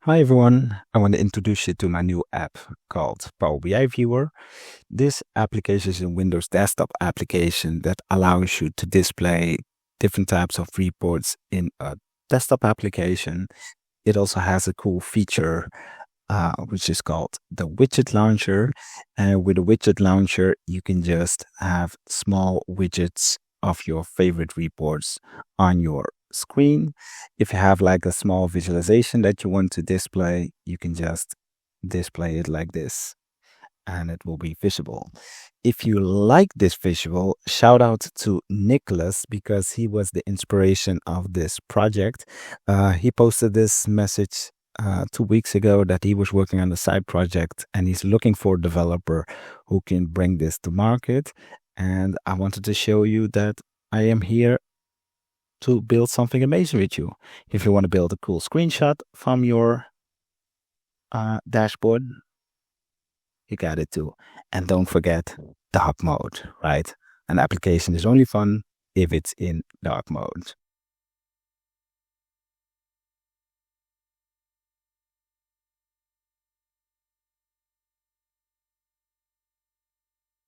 Hi everyone, I want to introduce you to my new app called Power BI Viewer. This application is a Windows desktop application that allows you to display different types of reports in a desktop application. It also has a cool feature which is called the widget launcher. And with the widget launcher, you can just have small widgets of your favorite reports on your screen. If you have like a small visualization that you want to display, you can just display it like this and it will be visible. If you like this visual, shout out to Nicholas because he was the inspiration of this project. He posted this message 2 weeks ago that he was working on a side project and he's looking for a developer who can bring this to market. And I wanted to show you that I am here to build something amazing with you. If you want to build a cool screenshot from your dashboard, you got it too. And don't forget dark mode, right? An application is only fun if it's in dark mode.